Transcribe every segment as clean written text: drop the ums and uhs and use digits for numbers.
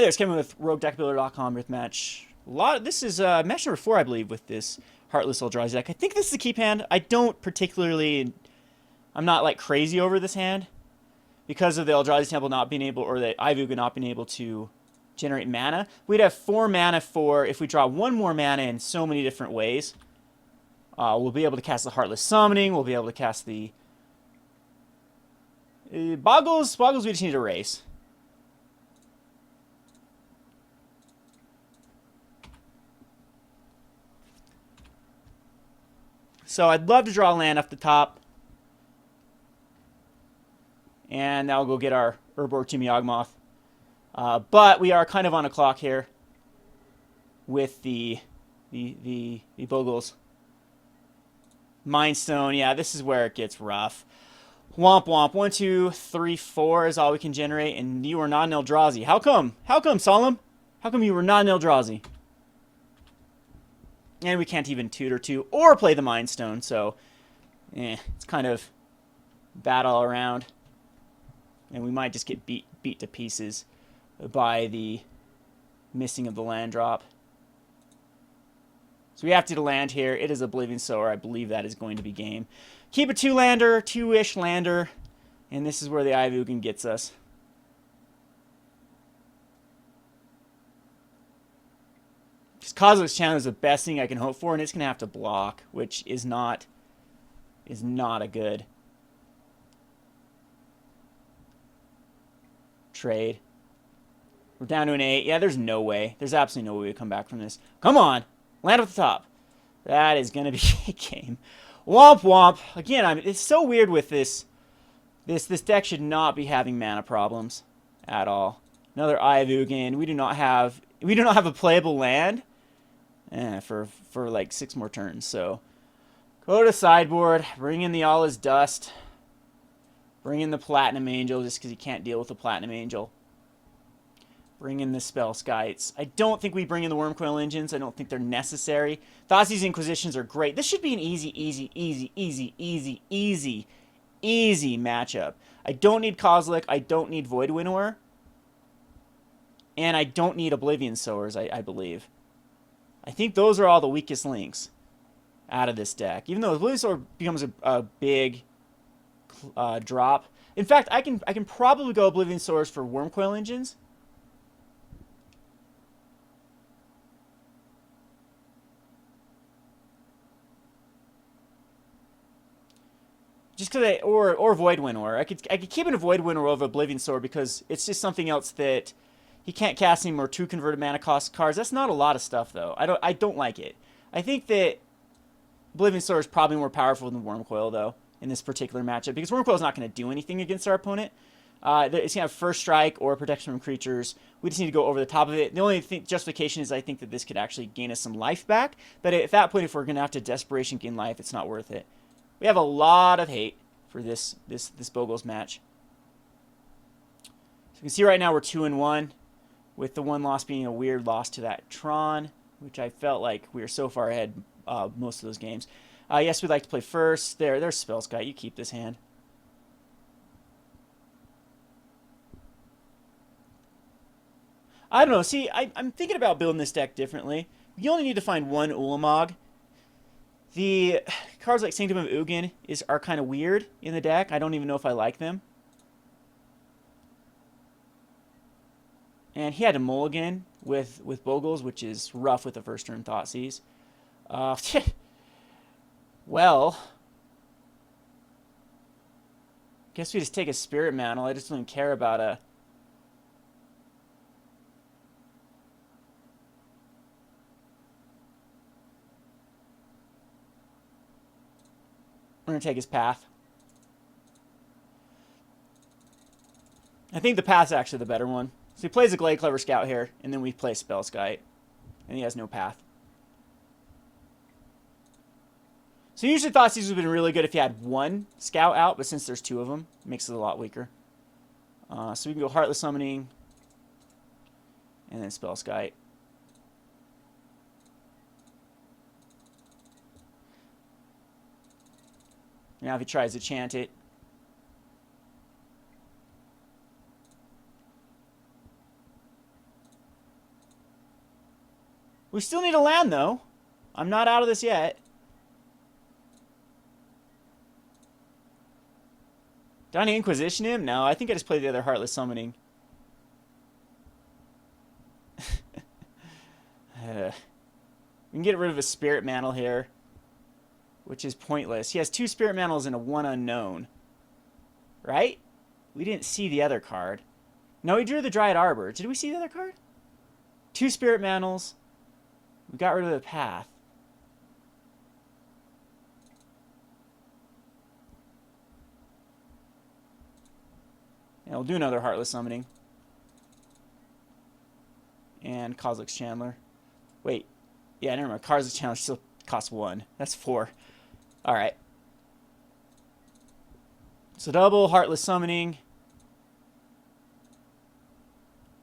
there, it's Kevin with RogueDeckBuilder.com with match. This is match number 4, I believe, with this Heartless Eldrazi deck. I think this is a keep hand. I don't particularly... I'm not, like, crazy over this hand. Because of the Eldrazi Temple not being able, or the Eye of Ugin not being able to generate mana. We'd have 4 mana for, if we draw 1 more mana in so many different ways. We'll be able to cast the Heartless Summoning. We'll be able to cast the... Bogles we just need to erase. So I'd love to draw a land off the top. And now we'll go get our Urborg Team Yawgmoth. But we are kind of on a clock here with the Bogles. Mind Stone, yeah, this is where it gets rough. Womp womp. 1, 2, 3, 4 is all we can generate, and you are not an Eldrazi. How come? How come, Solemn? How come you were not an Eldrazi? And we can't even tutor 2 or play the Mind Stone, so it's kind of bad all around. And we might just get beat to pieces by the missing of the land drop. So we have to land here. It is Oblivion Sower. I believe that is going to be game. Keep a 2-lander, 2-ish lander, and this is where the Eye of Ugin gets us. Because Kozilek's Channel is the best thing I can hope for, and it's going to have to block, which is not a good trade. We're down to an 8. Yeah, there's no way. There's absolutely no way we come back from this. Come on. Land at the top. That is going to be a game. Womp womp. Again, it's so weird with this. This deck should not be having mana problems at all. Another Eye of Ugin. We do not have a playable land for like 6 more turns. So go to sideboard. Bring in the All Is Dust. Bring in the Platinum Angel just because you can't deal with the Platinum Angel. Bring in the Spellskites. I don't think we bring in the Wurmcoil Engines. I don't think they're necessary. Thoughtseize Inquisitions are great. This should be an easy matchup. I don't need Kozilek. I don't need Void Winnower. And I don't need Oblivion Sowers, I believe. I think those are all the weakest links out of this deck. Even though Oblivion Sower becomes a big drop. In fact, I can probably go Oblivion Sowers for Wurmcoil Engines. Just because or Void Winnower. I could keep in a Void Winnower over Oblivion Sower because it's just something else that he can't cast any more 2 converted mana cost cards. That's not a lot of stuff though. I don't like it. I think that Oblivion Sower is probably more powerful than Wurmcoil though in this particular matchup because Wurmcoil is not going to do anything against our opponent. It's going to have First Strike or Protection from Creatures. We just need to go over the top of it. The only justification is I think that this could actually gain us some life back. But at that point, if we're going to have to Desperation gain life, it's not worth it. We have a lot of hate for this Bogles match. So you can see right now we're 2-1, with the one loss being a weird loss to that Tron, which I felt like we were so far ahead most of those games. Yes, we'd like to play first. There's Spellskite. You keep this hand. I don't know. See, I'm thinking about building this deck differently. You only need to find 1 Ulamog. The cards like Sanctum of Ugin are kind of weird in the deck. I don't even know if I like them. And he had a mulligan with Bogles, which is rough with the first turn Thoughtseize. Well, guess we just take a Spirit Mantle. I just don't care about a... We're going to take his path. I think the path's actually the better one. So he plays a Glade Clever Scout here, and then we play Spellskite. And he has no path. So usually Thoughtseize would have been really good if you had 1 Scout out, but since there's 2 of them, it makes it a lot weaker. So we can go Heartless Summoning, and then Spellskite. Now if he tries to chant it. We still need a land, though. I'm not out of this yet. Do I need to Inquisition him? No, I think I just played the other Heartless Summoning. We can get rid of a Spirit Mantle here, which is pointless. He has 2 Spirit Mantles and a 1 unknown. Right? We didn't see the other card. No, he drew the Dryad Arbor. Did we see the other card? 2 Spirit Mantles. We got rid of the path. And we'll do another Heartless Summoning. And Kozilek's Chandler. Wait. Yeah, never mind. Kozilek's Chandler still costs 1. That's 4. Alright. So double Heartless Summoning.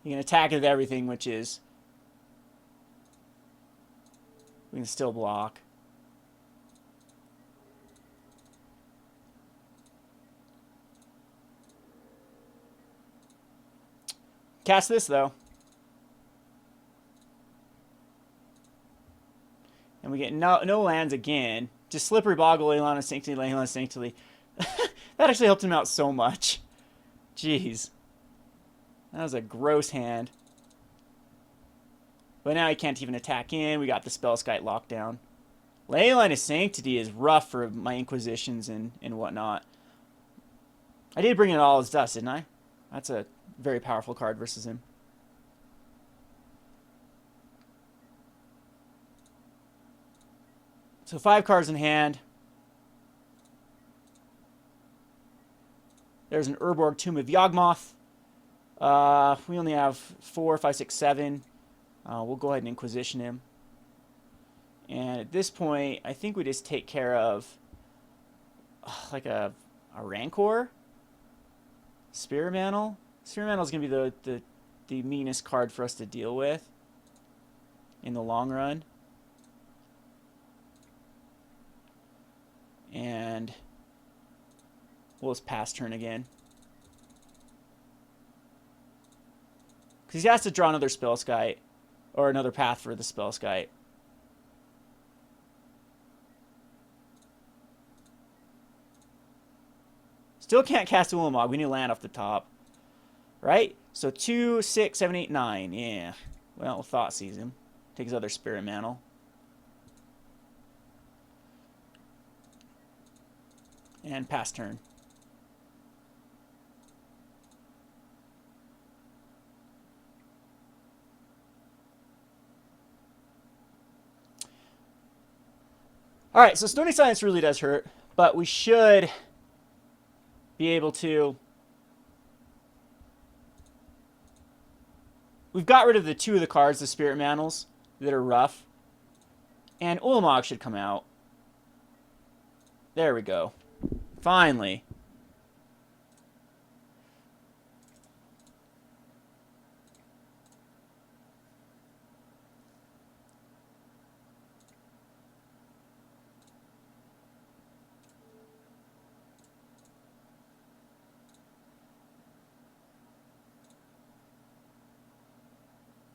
You can attack it with everything, which is... we can still block. Cast this, though. And we get no lands again. Just Slippery Boggle, Leyline of Sanctity, Leyline of Sanctity. That actually helped him out so much. Jeez. That was a gross hand. But now he can't even attack in. We got the Spellskite lockdown. Leyline of Sanctity is rough for my Inquisitions and whatnot. I did bring in all his dust, didn't I? That's a very powerful card versus him. So 5 cards in hand. There's an Urborg, Tomb of Yawgmoth. We only have 4, 5, 6, 7. We'll go ahead and Inquisition him. And at this point, I think we just take care of like a Rancor. Spirit Mantle. Spirit Mantle is going to be the meanest card for us to deal with in the long run. And we'll just pass turn again. Because he has to draw another Spellskite. Or another path for the Spellskite. Still can't cast Ulamog. We need to land off the top. Right? So 2, 6, 7, 8, 9. Yeah. Well, we'll Thoughtseize him. Take his other Spirit Mantle. And pass turn. Alright, so Stony Silence really does hurt, but we should be able to... we've got rid of the 2 of the cards, the Spirit Mantles, that are rough. And Ulamog should come out. There we go. Finally.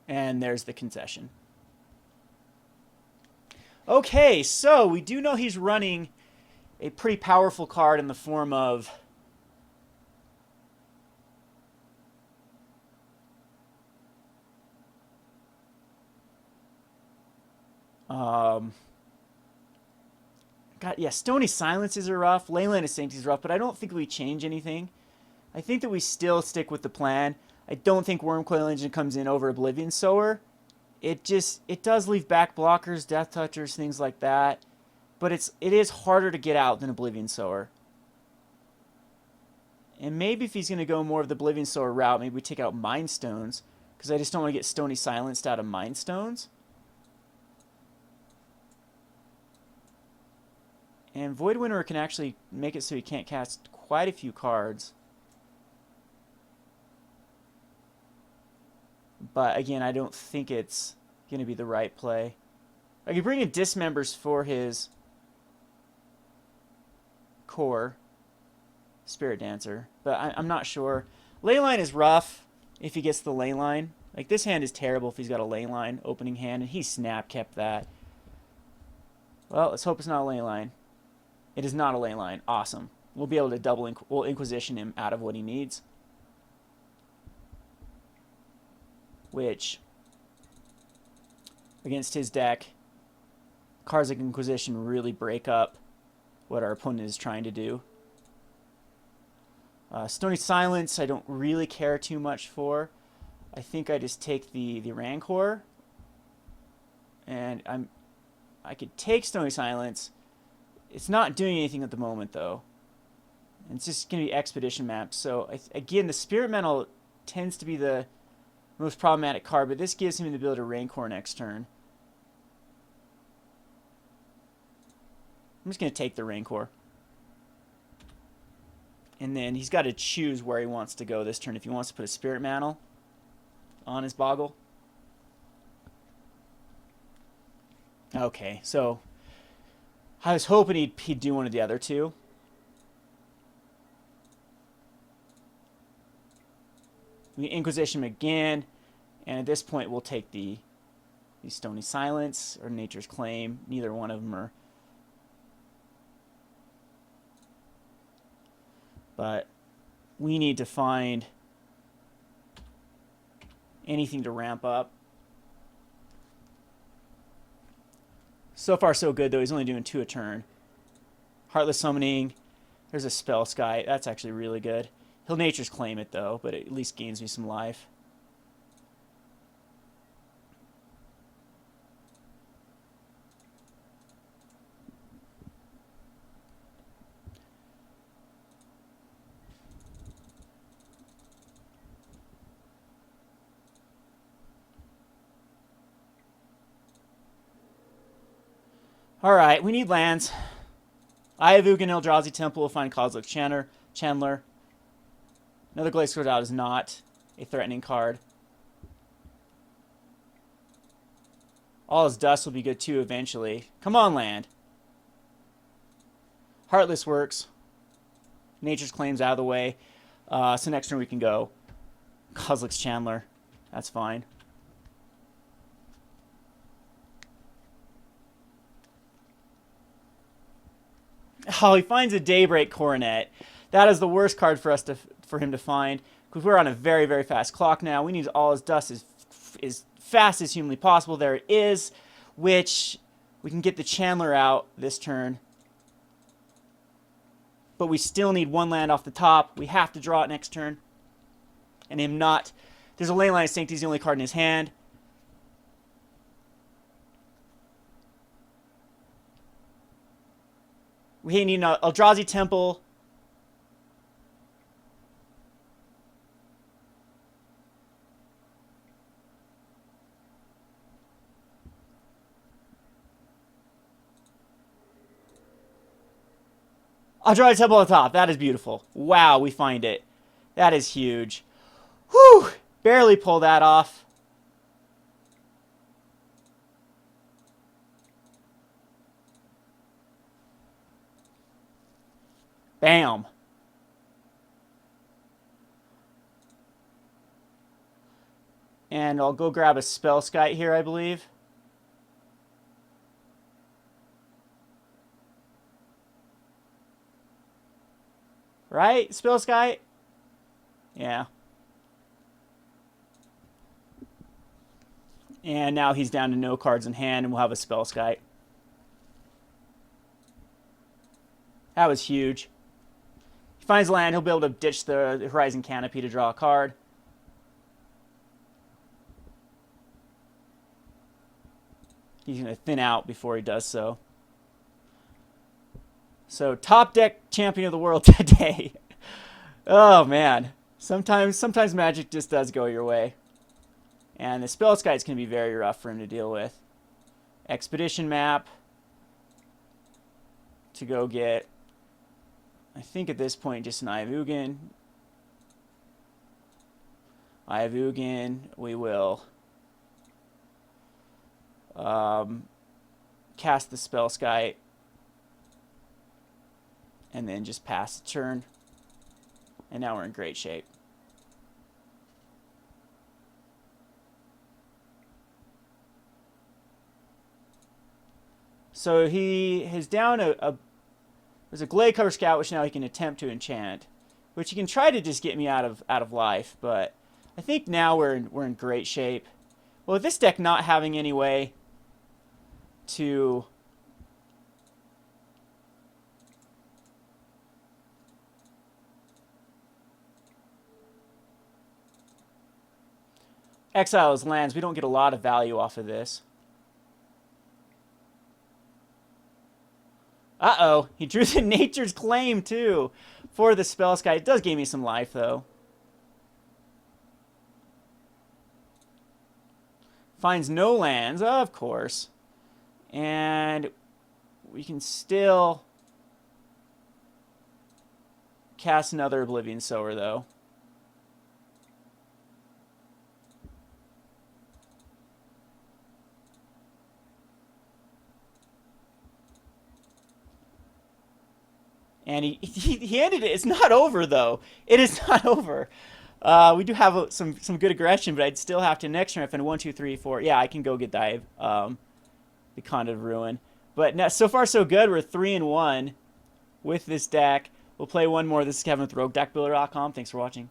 And there's the concession. Okay, so we do know he's running a pretty powerful card in the form of Stony Silences are rough. Leyline of Sanctity is rough, but I don't think we change anything. I think that we still stick with the plan. I don't think Wurmcoil Engine comes in over Oblivion Sower. It does leave back blockers, Death Touchers, things like that. But it is harder to get out than Oblivion Sower. And maybe if he's going to go more of the Oblivion Sower route, maybe we take out Mind Stones. Because I just don't want to get Stony Silenced out of Mind Stones. And Void Winnower can actually make it so he can't cast quite a few cards. But again, I don't think it's going to be the right play. I could bring in Dismembers for his core Spirit Dancer, but I'm not sure. Leyline is rough if he gets the Leyline, Like, this hand is terrible if he's got a ley line opening hand, and he snap kept that. Well, let's hope it's not a ley line. It is not a ley line. Awesome. We'll be able to double we'll Inquisition him out of what he needs. Which, against his deck, cards like Inquisition really break up what our opponent is trying to do. Stony Silence, I don't really care too much for. I think I just take the Rancor. And I could take Stony Silence. It's not doing anything at the moment, though. And it's just going to be Expedition maps. So, again, the Spirit Mantle tends to be the most problematic card, but this gives him the ability to Rancor next turn. I'm just going to take the Rancor. And then he's got to choose where he wants to go this turn. If he wants to put a Spirit Mantle on his Boggle. Okay, so I was hoping he'd do one of the other two. We Inquisition him again, and at this point we'll take the Stony Silence or Nature's Claim. Neither one of them are. But we need to find anything to ramp up. So far, so good, though. He's only doing 2 a turn. Heartless Summoning. There's a Spellskite. That's actually really good. He'll Nature's Claim it, though, but it at least gains me some life. Alright, we need lands. Eye of Ugin, Eldrazi Temple will find Kozilek Chandler. Another Glacial Doubt is not a threatening card. All his dust will be good too eventually. Come on, land. Heartless works. Nature's Claim's out of the way. So next turn we can go Kozilek Chandler. That's fine. Oh, he finds a Daybreak Coronet. That is the worst card for him to find, because we're on a very, very fast clock now. We need all his dust as fast as humanly possible. There it is, which we can get the Chandler out this turn. But we still need 1 land off the top. We have to draw it next turn. And him not. There's a Ley Line of Sanctity. He's the only card in his hand. We need an Eldrazi Temple. Eldrazi Temple on the top. That is beautiful. Wow, we find it. That is huge. Whew! Barely pull that off. Bam. And I'll go grab a Spellskite here, I believe. Right? Spellskite? Yeah. And now he's down to no cards in hand, and we'll have a Spellskite. That was huge. He finds land, he'll be able to ditch the Horizon Canopy to draw a card. He's going to thin out before he does so. So, top deck champion of the world today. Oh, man. Sometimes Magic just does go your way. And the Spellskite's going to be very rough for him to deal with. Expedition map to go get, I think at this point, just an Eye of Ugin. Eye of Ugin, we will cast the Spellskite and then just pass the turn. And now we're in great shape. So he is down there's a Glade Cover Scout, which now he can attempt to enchant, which he can try to just get me out of life. But I think now we're in great shape. Well, with this deck not having any way to exile his lands, we don't get a lot of value off of this. Uh-oh, he drew the Nature's Claim, too, for the Spellskite. It does give me some life, though. Finds no lands, of course. And we can still cast another Oblivion Sower, though. And he ended it. It's not over, though. It is not over. We do have some good aggression, but I'd still have to next turn. If in 1, 2, 3, 4, yeah, I can go get the Conduit of Ruin. But now, so far so good. We're 3-1 with this deck. We'll play one more. This is Kevin with RogueDeckBuilder.com. Thanks for watching.